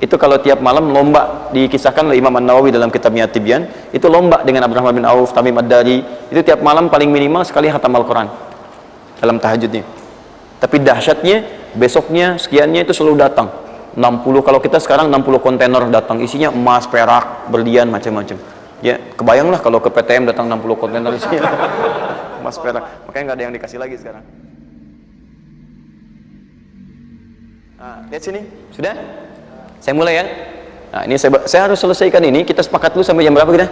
Itu kalau tiap malam lomba, dikisahkan oleh Imam An-Nawawi dalam kitabnya Tibyan, itu lomba dengan Abdurrahman bin Auf, Tamim Ad-Dari, itu tiap malam paling minimal sekali khatam Al-Quran dalam tahajudnya. Tapi dahsyatnya, besoknya sekiannya itu selalu datang 60, kalau kita sekarang 60 kontainer datang, isinya emas, perak, berlian, macam-macam. Ya, kebayanglah kalau ke PTM datang 60 kontainer isinya emas, perak. Makanya nggak ada yang dikasih lagi sekarang. Nah, lihat sini, sudah? Saya mulai ya. Nah, ini saya harus selesaikan ini. Kita sepakat dulu sampai jam berapa kita?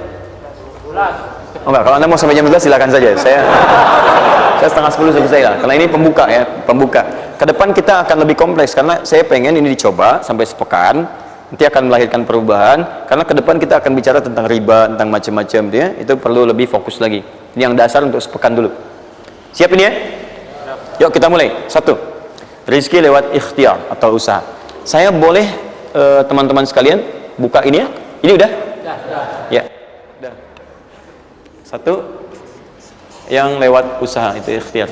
11. Oh enggak, kalau Anda mau sampai jam 11 silakan saja. Saya setengah 10 selesai lah. Karena ini pembuka ya, pembuka. Ke depan kita akan lebih kompleks karena saya pengen ini dicoba sampai sepekan. Nanti akan melahirkan perubahan. Karena ke depan kita akan bicara tentang riba, tentang macam-macam ya. Itu perlu lebih fokus lagi. Ini yang dasar untuk sepekan dulu. Siap ini ya? Yuk kita mulai. 1. Rizki lewat ikhtiar atau usaha. Saya boleh teman-teman sekalian buka ini ya? Ini udah? Ya. Udah. 1 yang lewat usaha itu ikhtiar.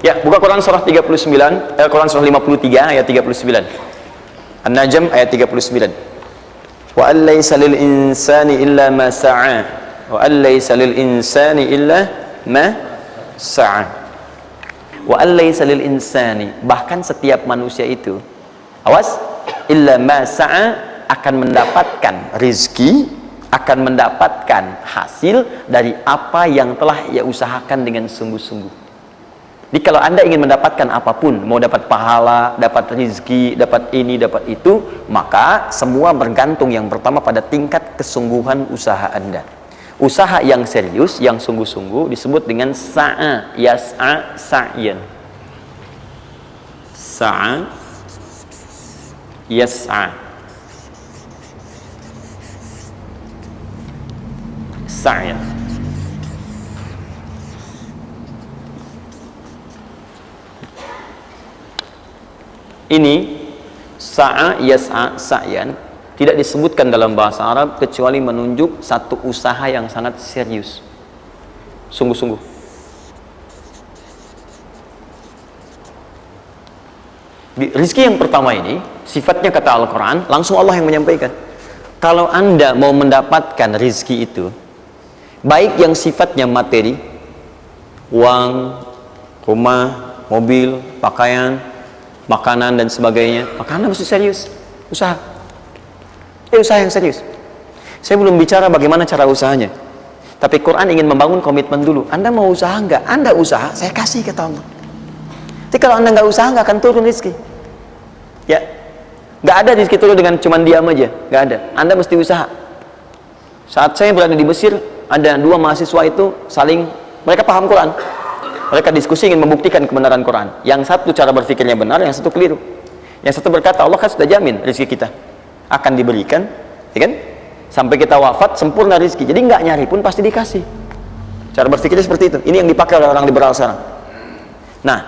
Ya, buka Quran surah 39, Quran surah 53 ayat 39. An-Najm ayat 39. Wa allaysa lil insani illa ma sa'a. Wa allaysa lil insani illa ma sa'a. Wa allaysa lil insani, bahkan setiap manusia itu, awas, illa ma sa'a, akan mendapatkan rizki, akan mendapatkan hasil dari apa yang telah ia usahakan dengan sungguh-sungguh. Jadi kalau Anda ingin mendapatkan apapun, mau dapat pahala, dapat rizki, dapat ini, dapat itu, maka semua bergantung yang pertama pada tingkat kesungguhan usaha Anda. Usaha yang serius, yang sungguh-sungguh disebut dengan sa'a, yas'a, sa'yan. Sa'a, yas'a, sa'yan. Ini sa'a, yas'a, sa'yan tidak disebutkan dalam bahasa Arab kecuali menunjuk satu usaha yang sangat serius, sungguh-sungguh. Rizki yang pertama ini sifatnya kata Al-Quran, langsung Allah yang menyampaikan. Kalau Anda mau mendapatkan rizki itu, baik yang sifatnya materi, uang, rumah, mobil, pakaian, makanan dan sebagainya, maka Anda mesti serius usaha. Usaha yang serius. Saya belum bicara bagaimana cara usahanya, tapi Quran ingin membangun komitmen dulu. Anda mau usaha enggak? Anda usaha, saya kasih kata Allah. Tapi kalau Anda nggak usaha, nggak akan turun rezeki. Ya, nggak ada rezeki turun dengan cuman diam aja, nggak ada. Anda mesti usaha. Saat saya berada di Mesir, ada 2 mahasiswa itu saling, mereka paham Quran. Mereka diskusi ingin membuktikan kebenaran Quran. Yang satu cara berpikirnya benar, yang satu keliru. Yang satu berkata, Allah kan sudah jamin rezeki kita akan diberikan, ya kan? Sampai kita wafat sempurna rezeki. Jadi nggak nyari pun pasti dikasih. Cara berpikirnya seperti itu. Ini yang dipakai oleh orang liberal sekarang. Nah,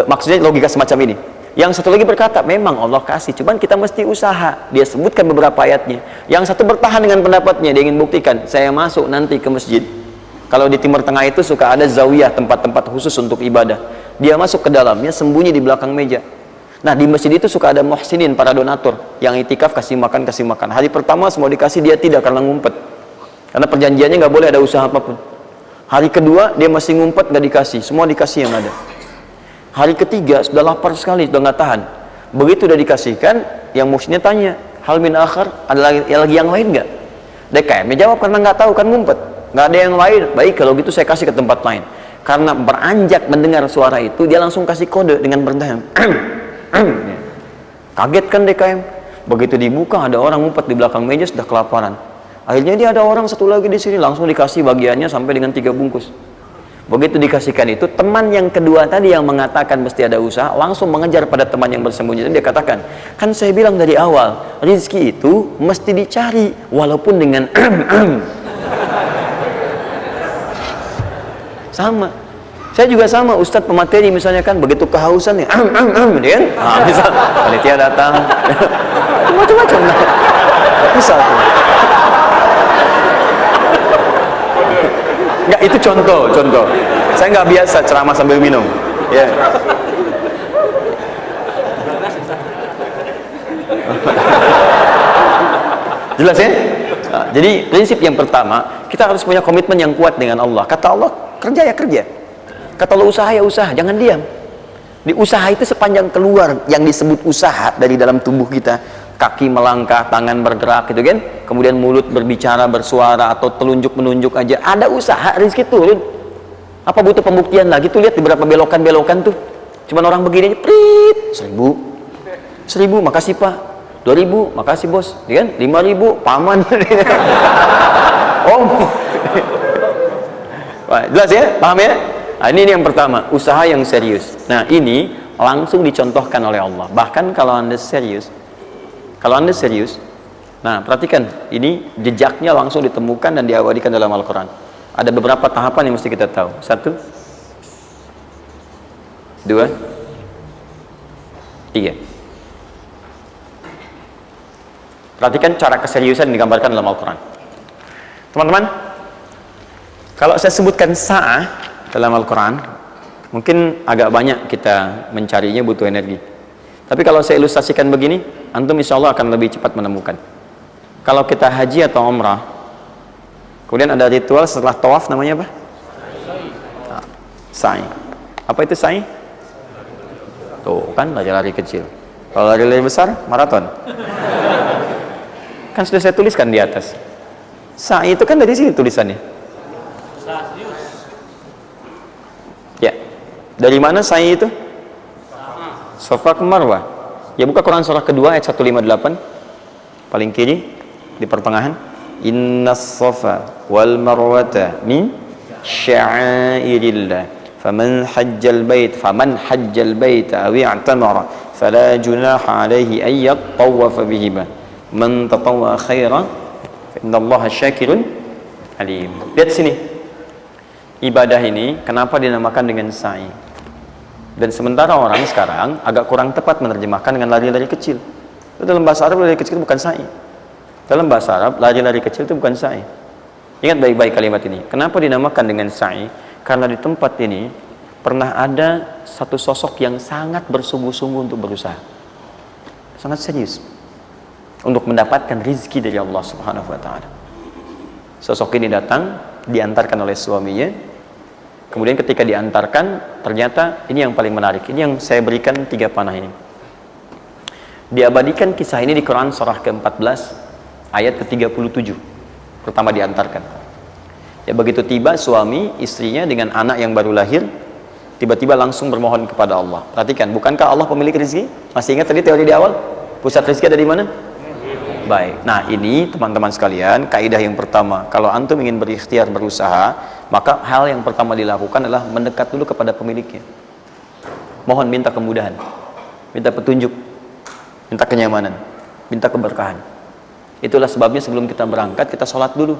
maksudnya logika semacam ini. Yang satu lagi berkata, memang Allah kasih, cuman kita mesti usaha. Dia sebutkan beberapa ayatnya. Yang satu bertahan dengan pendapatnya, dia ingin buktikan, saya masuk nanti ke masjid. Kalau di Timur Tengah itu suka ada zawiyah, tempat-tempat khusus untuk ibadah. Dia masuk ke dalamnya, sembunyi di belakang meja. Nah, di masjid itu suka ada muhsinin, para donatur, yang itikaf kasih makan, kasih makan. Hari pertama semua dikasih, dia tidak, karena ngumpet. Karena perjanjiannya nggak boleh ada usaha apapun. Hari kedua, dia masih ngumpet, nggak dikasih. Semua dikasih yang ada. Hari ketiga, sudah lapar sekali, sudah nggak tahan. Begitu udah dikasihkan, yang muhsinnya tanya, hal min akhar, ada lagi yang lain nggak? DKM jawab, karena nggak tahu, kan ngumpet. Nggak ada yang lain. Baik, kalau gitu saya kasih ke tempat lain. Karena beranjak mendengar suara itu, dia langsung kasih kode dengan berdahan. Kaget kan DKM. Begitu dibuka, ada orang ngumpet di belakang meja, sudah kelaparan. Akhirnya dia ada orang satu lagi di sini, langsung dikasih bagiannya sampai dengan 3 bungkus. Begitu dikasihkan itu, teman yang kedua tadi yang mengatakan mesti ada usaha, langsung mengejar pada teman yang bersembunyi. Dan dia katakan, kan saya bilang dari awal, rezeki itu mesti dicari, walaupun dengan sama. Saya juga sama, Ustadz pemateri misalnya kan, begitu kehausan ya, dia kan, misal panitia datang, macam-macam, misal tuh. Enggak, itu contoh. Saya nggak biasa ceramah sambil minum. Ya. Jelas ya? Nah, jadi prinsip yang pertama, kita harus punya komitmen yang kuat dengan Allah. Kata Allah, kerja ya kerja. Kata Allah, usaha ya usaha, jangan diam. Di usaha itu sepanjang keluar yang disebut usaha dari dalam tubuh kita, kaki melangkah, tangan bergerak gitu kan, kemudian mulut berbicara, bersuara, atau telunjuk menunjuk aja, ada usaha, rezeki turun. Apa butuh pembuktian lagi? Tuh lihat di beberapa belokan-belokan tuh, cuman orang begini, prit, 1.000, makasih Pak. 2.000, makasih bos, ya kan? 5.000, paman. Om. Jelas ya? Paham ya? Nah, ini yang pertama, usaha yang serius. Nah, ini langsung dicontohkan oleh Allah. Bahkan kalau Anda serius, nah perhatikan, ini jejaknya langsung ditemukan dan diabadikan dalam Al-Quran. Ada beberapa tahapan yang mesti kita tahu. 1, 2, 3. Perhatikan cara keseriusan yang digambarkan dalam Al-Quran. Teman-teman, kalau saya sebutkan sa'ah dalam Al-Quran, mungkin agak banyak kita mencarinya, butuh energi. Tapi kalau saya ilustrasikan begini, antum insya Allah akan lebih cepat menemukan. Kalau kita haji atau umrah, kemudian ada ritual setelah tawaf, namanya apa? Sa'i. Apa itu sa'i? Tuh kan, lari-lari kecil. Kalau lari-lari besar, maraton. Kan sudah saya tuliskan di atas. Sa'i itu kan dari sini tulisannya. Ya. Dari mana sa'i itu? Safa ke Marwah. Ya, buka Quran surah kedua ayat 158. Paling kiri di pertengahan. Innas safa wal marwata min sya'airillah. Faman hajjal bait aw i'tamara fala junaha alaihi ay yatawafa bihima. Man tatawwa khairan innallaha syakirun alim. Lihat sini, ibadah ini kenapa dinamakan dengan sa'i? Dan sementara orang sekarang agak kurang tepat menerjemahkan dengan lari-lari kecil. Dalam bahasa Arab lari kecil bukan sa'i. Dalam bahasa Arab lari-lari kecil itu bukan sa'i. Ingat baik-baik kalimat ini. Kenapa dinamakan dengan sa'i? Karena di tempat ini pernah ada satu sosok yang sangat bersungguh-sungguh untuk berusaha, sangat serius untuk mendapatkan rizki dari Allah Subhanahu wa ta'ala. Sosok ini datang, diantarkan oleh suaminya. Kemudian ketika diantarkan, ternyata ini yang paling menarik. Ini yang saya berikan 3 panah ini. Diabadikan kisah ini di Quran surah ke-14 ayat ke-37. Pertama diantarkan. Ya, begitu tiba suami, istrinya dengan anak yang baru lahir, tiba-tiba langsung bermohon kepada Allah. Perhatikan, bukankah Allah pemilik rizki? Masih ingat tadi teori di awal? Pusat rizki ada di mana? Baik, nah ini teman-teman sekalian, kaidah yang pertama, kalau antum ingin berikhtiar berusaha, maka hal yang pertama dilakukan adalah mendekat dulu kepada pemiliknya. Mohon minta kemudahan, minta petunjuk, minta kenyamanan, minta keberkahan. Itulah sebabnya sebelum kita berangkat, kita sholat dulu.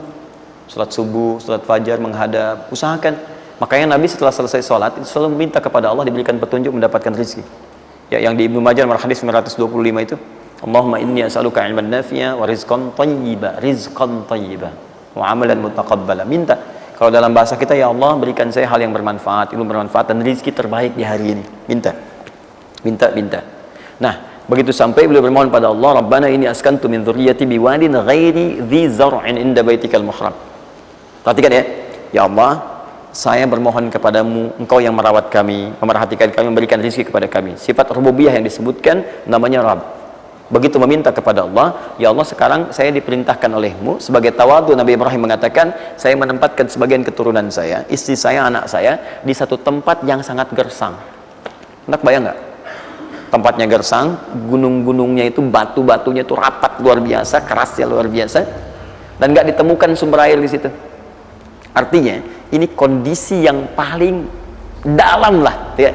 Sholat subuh, sholat fajar, menghadap, usahakan. Makanya Nabi setelah selesai sholat, selalu minta kepada Allah diberikan petunjuk mendapatkan rezeki. Ya, yang di Ibnu Majah nomor hadis 925 itu, Allahumma inni as'aluka ilman nafi'a wa rizqan thayyiba wa amalan mutaqabbala. Minta. Kalau dalam bahasa kita, ya Allah berikan saya hal yang bermanfaat, ilmu bermanfaat dan rezeki terbaik di hari ini. Minta. Nah, begitu sampai beliau bermohon pada Allah, Rabbana inni askantu min dzurriyyati biwadin ghairi dzi zar'in inda baitikal muharram. Perhatikan ya. Ya Allah, saya bermohon kepadamu, engkau yang merawat kami, memerhatikan kami, memberikan rezeki kepada kami. Sifat rububiyah yang disebutkan namanya Rabb. Begitu meminta kepada Allah, ya Allah sekarang saya diperintahkan olehmu sebagai tawadu. Nabi Ibrahim mengatakan, saya menempatkan sebagian keturunan saya, istri saya, anak saya di satu tempat yang sangat gersang. Anda bayang nggak? Tempatnya gersang, gunung-gunungnya itu, batu-batunya itu rapat luar biasa, kerasnya luar biasa, dan nggak ditemukan sumber air di situ. Artinya ini kondisi yang paling dalam lah, ya.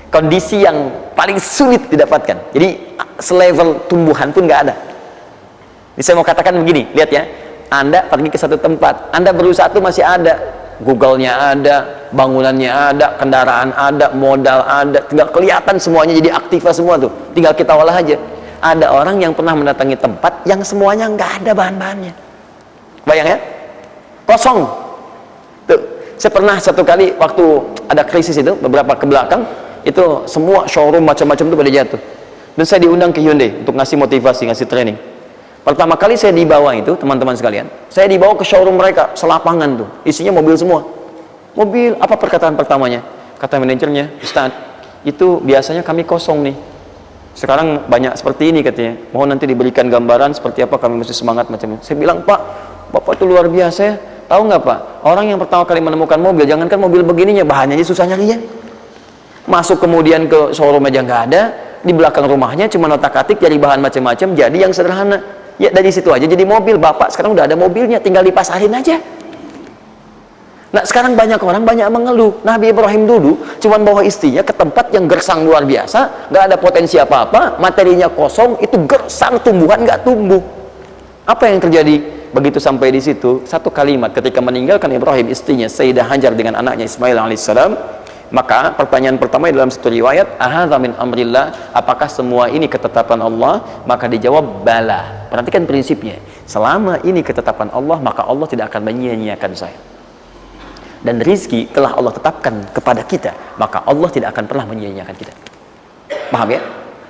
Kondisi yang paling sulit didapatkan. Jadi selevel tumbuhan pun nggak ada. Jadi saya mau katakan begini, lihat ya, Anda pergi ke satu tempat, Anda berusaha tuh masih ada, Google-nya ada, bangunannya ada, kendaraan ada, modal ada, tinggal kelihatan semuanya jadi aktiva semua tuh, tinggal kita olah aja. Ada orang yang pernah mendatangi tempat yang semuanya nggak ada bahan-bahannya, bayang ya, kosong. Tuh, saya pernah satu kali waktu ada krisis itu beberapa ke belakang, itu semua showroom macam-macam itu pada jatuh. Dan saya diundang ke Hyundai untuk ngasih motivasi, ngasih training. Pertama kali saya dibawa itu, teman-teman sekalian, saya dibawa ke showroom mereka, selapangan tuh, isinya mobil semua. Mobil, apa perkataan pertamanya? Kata manajernya, Ustaz, itu biasanya kami kosong nih. Sekarang banyak seperti ini katanya. Mohon nanti diberikan gambaran seperti apa, kami mesti semangat macam-macam. Saya bilang, Pak, Bapak itu luar biasa ya. Tahu nggak Pak, orang yang pertama kali menemukan mobil, jangankan mobil begininya, bahannya aja susah nyarinya. Masuk kemudian ke showroom aja nggak ada, di belakang rumahnya cuma otak-atik cari bahan macam-macam, jadi yang sederhana. Ya dari situ aja jadi mobil. Bapak sekarang udah ada mobilnya, tinggal dipasarin aja. Nah sekarang banyak orang banyak mengeluh. Nabi Ibrahim dulu cuma bawa istrinya ke tempat yang gersang luar biasa, nggak ada potensi apa-apa, materinya kosong, itu gersang, tumbuhan nggak tumbuh. Apa yang terjadi? Begitu sampai di situ, satu kalimat ketika meninggalkan Ibrahim istrinya Sayyidah Hajar dengan anaknya Ismail alaihissalam. Maka pertanyaan pertama dalam satu riwayat, ahadza min amrillah, apakah semua ini ketetapan Allah? Maka dijawab bala. Perhatikan prinsipnya, selama ini ketetapan Allah, maka Allah tidak akan menyia-nyiakan saya. Dan rizki telah Allah tetapkan kepada kita, maka Allah tidak akan pernah menyia-nyiakan kita. Paham ya?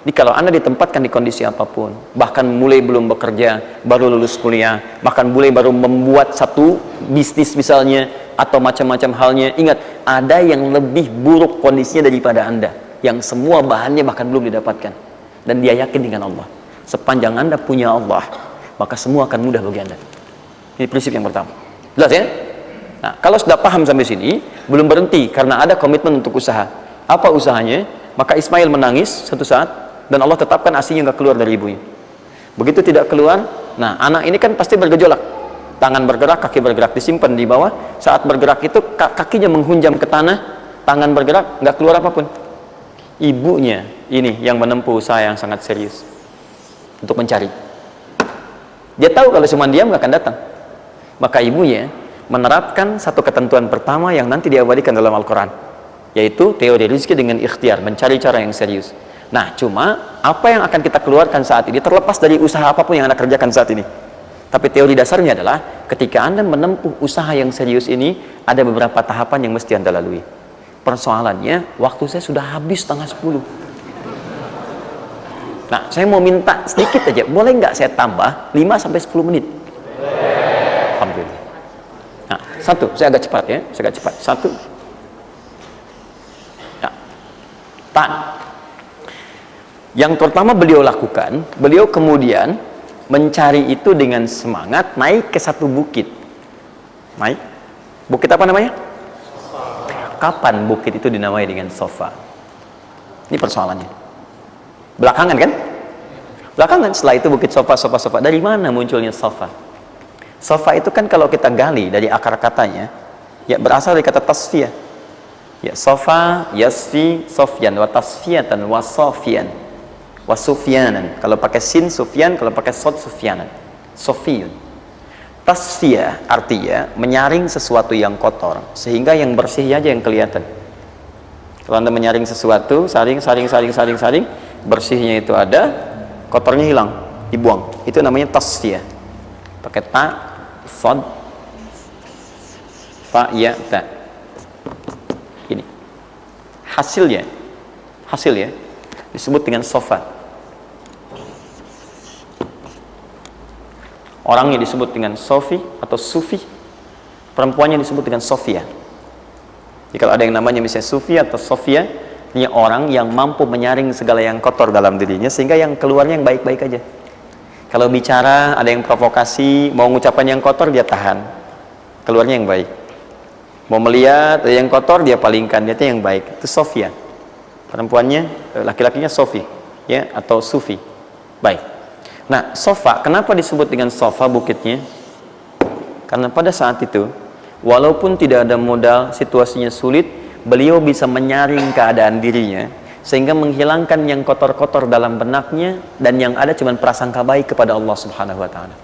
Jadi kalau Anda ditempatkan di kondisi apapun, bahkan mulai belum bekerja, baru lulus kuliah, bahkan mulai baru membuat satu bisnis misalnya, atau macam-macam halnya, ingat, ada yang lebih buruk kondisinya daripada Anda, yang semua bahannya bahkan belum didapatkan, dan dia yakin dengan Allah. Sepanjang Anda punya Allah, maka semua akan mudah bagi Anda. Ini prinsip yang pertama. Jelas ya? Nah, kalau sudah paham sampai sini, belum berhenti karena ada komitmen untuk usaha. Apa usahanya? Maka Ismail menangis satu saat, dan Allah tetapkan asinya nggak keluar dari ibunya. Begitu tidak keluar, nah anak ini kan pasti bergejolak. Tangan bergerak, kaki bergerak, disimpan di bawah. Saat bergerak itu kakinya menghunjam ke tanah, tangan bergerak, nggak keluar apapun. Ibunya ini yang menempuh usaha yang sangat serius untuk mencari. Dia tahu kalau cuma diam nggak akan datang. Maka ibunya menerapkan satu ketentuan pertama yang nanti diabadikan dalam Al-Quran, yaitu teori rezeki dengan ikhtiar, mencari cara yang serius. Nah, cuma apa yang akan kita keluarkan saat ini terlepas dari usaha apapun yang Anda kerjakan saat ini. Tapi teori dasarnya adalah ketika Anda menempuh usaha yang serius ini, ada beberapa tahapan yang mesti Anda lalui. Persoalannya, waktu saya sudah habis 9:30. Nah, saya mau minta sedikit aja, boleh nggak saya tambah 5-10 menit? Alhamdulillah. Nah, satu, saya agak cepat ya, saya agak cepat. Satu. Nah, yang pertama beliau lakukan, beliau kemudian mencari itu dengan semangat, naik ke satu bukit. Naik. Bukit apa namanya? Kapan bukit itu dinamai dengan Sofa? Ini persoalannya. Belakangan kan? Belakangan, setelah itu bukit Sofa. Dari mana munculnya Sofa? Sofa itu kan kalau kita gali dari akar katanya, ya berasal dari kata tasfiyah. Ya, Sofa, yasfi, sofyan, wa tasfiyatan, wa sofian. Wasufyanan, kalau pakai sin sufyan, kalau pakai sod sufyanan, sofiyun. Tasfiyah artinya menyaring sesuatu yang kotor sehingga yang bersih aja yang kelihatan. Kalau Anda menyaring sesuatu, saring, bersihnya itu ada, kotornya hilang, dibuang. Itu namanya tasfiyah. Pakai ta, sod, fa, ya, ta. Ini hasilnya disebut dengan sofa. Orangnya disebut dengan Sofi atau Sufi, perempuannya disebut dengan Sofia. Jadi kalau ada yang namanya misalnya Sufi atau Sofia, ini orang yang mampu menyaring segala yang kotor dalam dirinya sehingga yang keluarnya yang baik-baik aja. Kalau bicara ada yang provokasi, mau ngucapan yang kotor dia tahan, keluarnya yang baik. Mau melihat ada yang kotor dia palingkan, dia yang baik. Itu Sofia. Perempuannya, laki-lakinya Sofi, ya, atau Sufi. Baik. Nah, Sofa, kenapa disebut dengan Sofa bukitnya? Karena pada saat itu, walaupun tidak ada modal, situasinya sulit, beliau bisa menyaring keadaan dirinya, sehingga menghilangkan yang kotor-kotor dalam benaknya, dan yang ada cuma prasangka baik kepada Allah Subhanahu wa Ta'ala.